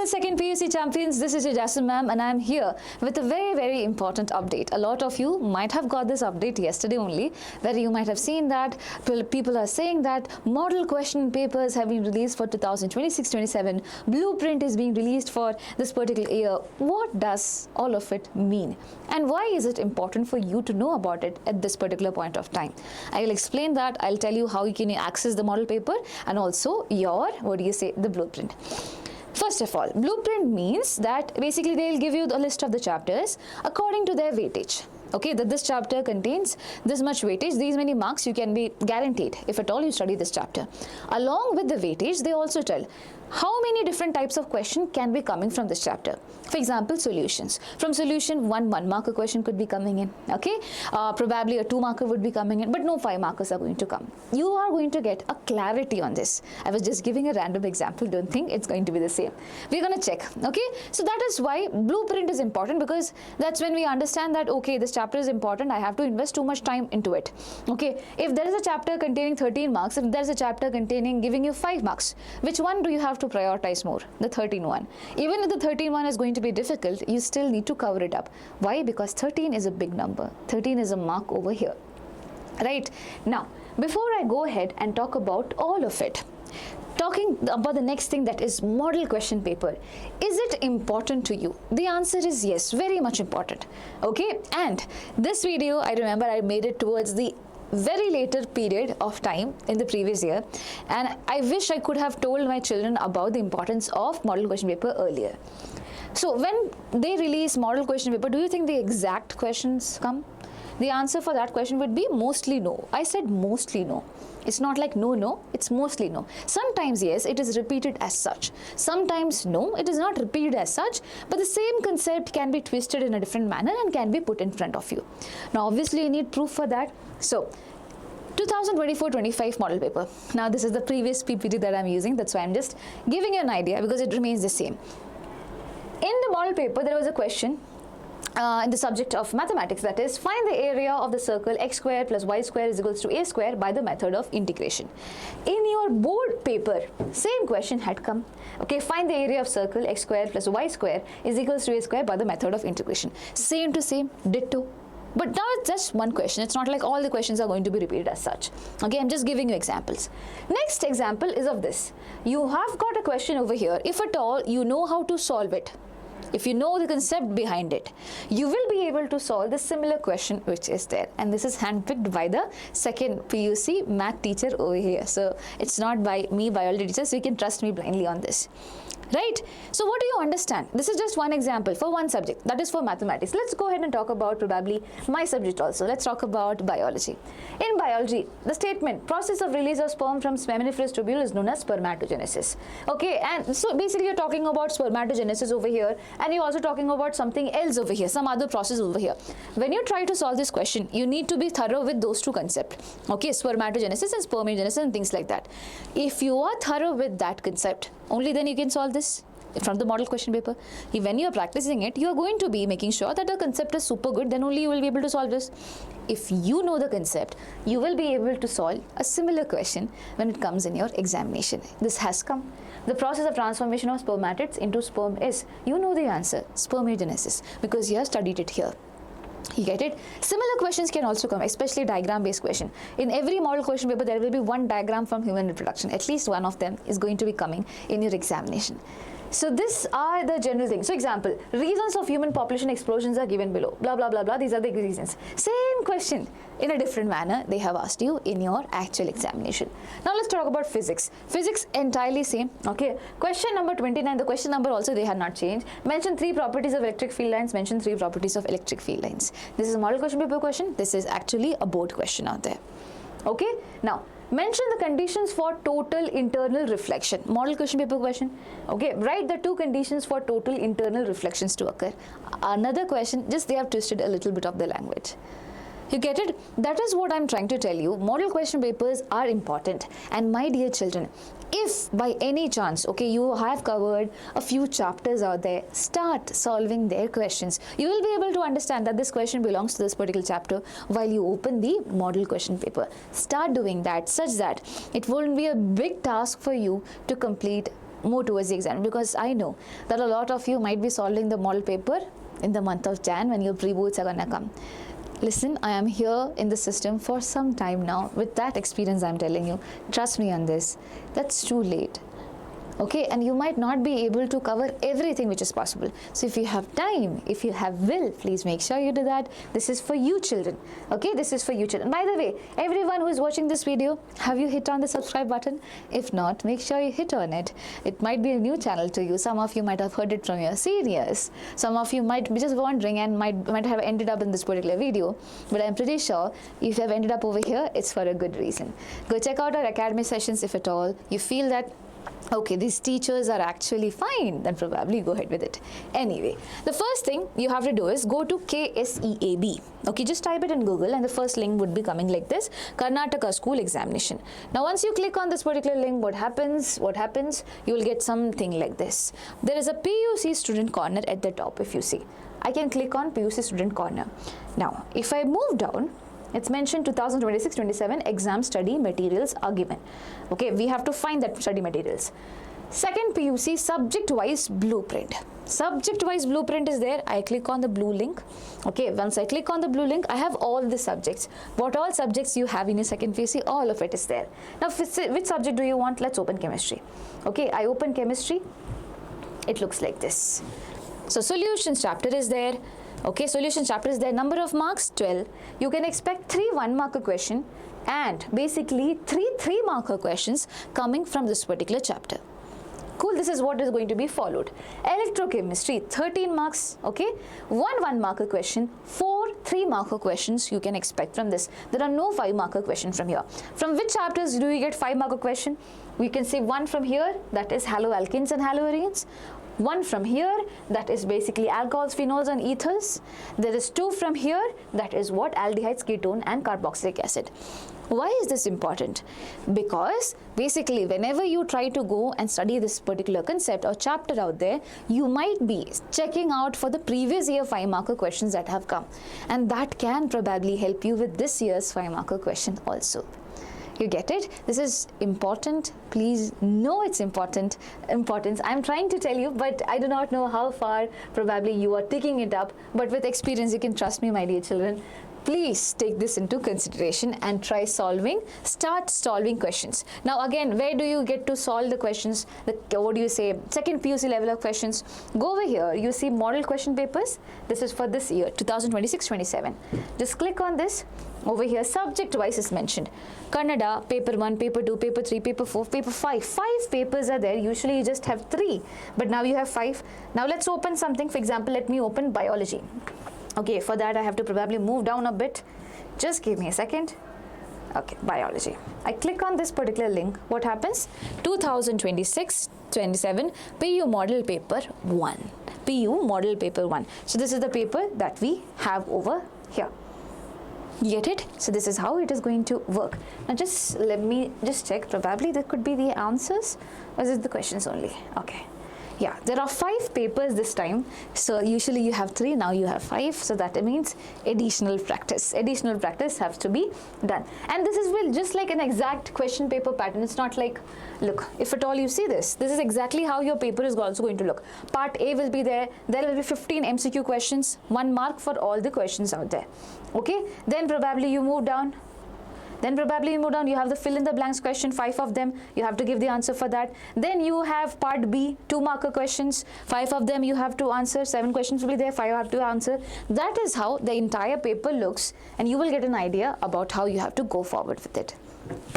fellow second PUC champions, this is your Jasmine Ma'am and I am here with a very important update. A lot of you might have got this update yesterday only, where you might have seen that people are saying that model question papers have been released for 2026-27, blueprint is being released for this particular year. What does all of it mean? And why is it important for you to know about it at this particular point of time? I will explain that. I'll tell you how you can access the model paper and also your, the blueprint. First of all, blueprint means that basically they'll give you the list of the chapters according to their weightage. Okay, that this chapter contains this much weightage, these many marks you can be guaranteed if at all you study this chapter. Along with the weightage, they also tell how many different types of question can be coming from this chapter. For example, solutions. From solution, one marker question could be coming in. Okay, probably a 2 marker would be coming in, but no 5 markers are going to come. You are going to get a clarity on this. I was just giving a random example. Don't think it's going to be the same. We're going to check. Okay, so that is why blueprint is important, because that's when we understand that okay, this chapter is important. I have to invest too much time into it. Okay, if there is a chapter containing 13 marks, if there is a chapter containing giving you 5 marks, which one do you have to prioritize more? The 13 one. Even if the 13 one is going to be difficult, you still need to cover it up. Why? Because 13 is a big number. 13 is a mark over here. Right? Now, before I go ahead and talk about all of it, talking about the next thing, that is model question paper. Is it important to you? The answer is yes, very much important. Okay, and this video, I remember I made it towards the very later period of time in the previous year, and I wish I could have told my children about the importance of model question paper earlier. So when they release model question paper, do you think the exact questions come? The answer for that question would be mostly no. I said mostly no. It's not like no, it's mostly no. Sometimes yes, it is repeated as such. Sometimes no, it is not repeated as such, but the same concept can be twisted in a different manner and can be put in front of you. Now obviously you need proof for that. So 2024-25 model paper. Now this is the previous PPT that I'm using. That's why I'm just giving you an idea, because it remains the same. In the model paper, there was a question in the subject of mathematics, that is, find the area of the circle x square plus y square is equals to a square by the method of integration. In your board paper, same question had come. Okay, find the area of circle x square plus y square is equals to a square by the method of integration. Same to same, ditto. But now it's just one question. It's not like all the questions are going to be repeated as such. Okay, I'm just giving you examples. Next example is of this. You have got a question over here. If at all you know how to solve it, if you know the concept behind it, you will be able to solve the similar question which is there. And this is handpicked by the second PUC math teacher over here. So it's not by me, biology teacher, so you can trust me blindly on this. Right? So what do you understand? This is just one example for one subject, that is for mathematics. Let's go ahead and talk about probably my subject also. Let's talk about biology. In biology, the statement process of release of sperm from seminiferous tubule is known as spermatogenesis. Okay, and so basically you're talking about spermatogenesis over here, and you're also talking about something else over here, some other process over here. When you try to solve this question, you need to be thorough with those two concepts. Okay, spermatogenesis and spermiogenesis and things like that. If you are thorough with that concept, only then you can solve this from the model question paper. When you are practicing it, you are going to be making sure that the concept is super good, then only you will be able to solve this. If you know the concept, you will be able to solve a similar question when it comes in your examination. This has come. The process of transformation of spermatids into sperm is, you know the answer, spermiogenesis, because you have studied it here. You get it? Similar questions can also come, especially diagram based question. In every model question paper, there will be one diagram from human reproduction. At least one of them is going to be coming in your examination. So these are the general things. So example, reasons of human population explosions are given below. Blah, blah, blah, blah. These are the reasons. Same question in a different manner they have asked you in your actual examination. Now let's talk about physics. Physics entirely same. Okay. Question number 29, the question number also they had not changed. Mention 3 properties of electric field lines. Mention 3 properties of electric field lines. This is a model question paper question. This is actually a board question out there. Okay. Now, mention the conditions for total internal reflection. Model question paper question. Okay, write the 2 conditions for total internal reflections to occur. Another question, just they have twisted a little bit of the language. You get it? That is what I'm trying to tell you. Model question papers are important. And my dear children, if by any chance, okay, you have covered a few chapters out there, start solving their questions. You will be able to understand that this question belongs to this particular chapter while you open the model question paper. Start doing that such that it won't be a big task for you to complete more towards the exam, because I know that a lot of you might be solving the model paper in the month of Jan when your pre-boards are gonna come. Listen, I am here in the system for some time now. With that experience, I'm telling you, trust me on this, that's too late. Okay, and you might not be able to cover everything which is possible. So if you have time, if you have will, please make sure you do that. This is for you children. Okay, this is for you children. By the way, everyone who is watching this video, have you hit on the subscribe button? If not, make sure you hit on it. It might be a new channel to you. Some of you might have heard it from your seniors. Some of you might be just wondering and might have ended up in this particular video. But I'm pretty sure if you have ended up over here, it's for a good reason. Go check out our academy sessions if at all you feel that okay, these teachers are actually fine, then probably go ahead with it. Anyway, the first thing you have to do is go to KSEAB. Okay, just type it in Google and the first link would be coming like this, Karnataka School Examination. Now, once you click on this particular link, what happens? You will get something like this. There is a PUC student corner at the top, if you see. I can click on PUC student corner. Now, if I move down, it's mentioned 2026-27 exam study materials are given. Okay, we have to find that study materials. Second PUC subject-wise blueprint. Subject-wise blueprint is there. I click on the blue link. Okay, once I click on the blue link, I have all the subjects. What all subjects you have in your second PUC, all of it is there. Now, which subject do you want? Let's open chemistry. Okay, I open chemistry. It looks like this. So, solutions chapter is there. Okay, solution chapter is there. Number of marks, 12. You can expect 3 1-marker question and basically 3 3-marker questions coming from this particular chapter. Cool, this is what is going to be followed. Electrochemistry, 13 marks, okay? 1 1-marker question, 4 3-marker questions you can expect from this. There are no 5-marker questions from here. From which chapters do you get 5-marker question? We can say 1 from here, that is haloalkenes and haloarenes. 1 from here, that is basically alcohols, phenols and ethers. There is 2 from here, that is what? Aldehydes, ketone and carboxylic acid. Why is this important? Because basically whenever you try to go and study this particular concept or chapter out there, you might be checking out for the previous year 5-marker questions that have come. And that can probably help you with this year's 5-marker question also. You get it? This is important. Please know its importance. I'm trying to tell you, but I do not know how far probably you are taking it up. But with experience, you can trust me, my dear children. Please take this into consideration and try start solving questions. Now again, where do you get to solve the questions? What do you say? Second PUC level of questions. Go over here, you see model question papers. This is for this year, 2026-27. Just click on this. Over here, subject wise is mentioned. Kannada, paper 1, paper 2, paper 3, paper 4, paper 5. 5 papers are there. Usually you just have 3, but now you have 5. Now let's open something. For example, let me open biology. Okay, for that I have to probably move down a bit. Just give me a second. Okay, biology. I click on this particular link. What happens? 2026-27 PU model paper 1. PU model paper 1. So this is the paper that we have over here. You get it? So this is how it is going to work. Now just let me just check. Probably that could be the answers, or is it the questions only? Okay. Yeah, there are 5 papers this time. So usually you have 3, now you have 5. So that means additional practice. Additional practice has to be done. And this is just like an exact question paper pattern. It's not like, look, if at all you see this is exactly how your paper is also going to look. Part A will be there. There will be 15 MCQ questions, 1 mark for all the questions out there. Okay, then probably you move down. You have the fill in the blanks question, 5 of them. You have to give the answer for that. Then you have part B, 2-marker questions. 5 of them you have to answer. 7 questions will be there, 5 you have to answer. That is how the entire paper looks, and you will get an idea about how you have to go forward with it.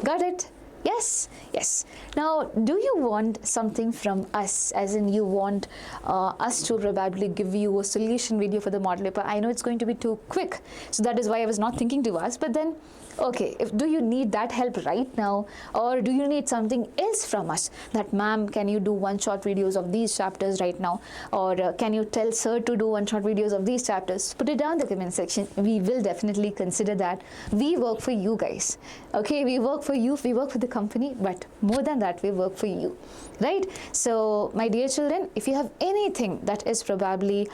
Got it? Yes, yes. Now, do you want something from us, as in you want us to probably give you a solution video for the model paper? I know it's going to be too quick, so that is why I was not thinking to ask, but then okay, do you need that help right now, or do you need something else from us? That ma'am, can you do 1-shot videos of these chapters right now, or can you tell sir to do 1-shot videos of these chapters? Put it down in the comment section. We will definitely consider that. We work for you guys. Okay, we work for you, we work for the company, but more than that, we work for you, right? So my dear children, if you have anything that is probably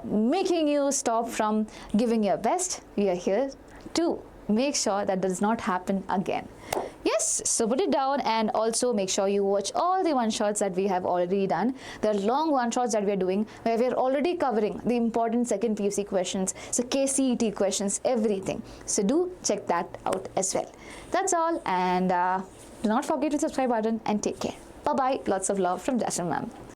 making you stop from giving your best, we are here to make sure that does not happen again. Yes, so put it down, and also make sure you watch all the one-shots that we have already done. There are long one-shots that we are doing where we are already covering the important second PUC questions, so KCET questions, everything. So do check that out as well. That's all, and do not forget to subscribe button and take care. Bye-bye. Lots of love from Jasmine Ma'am.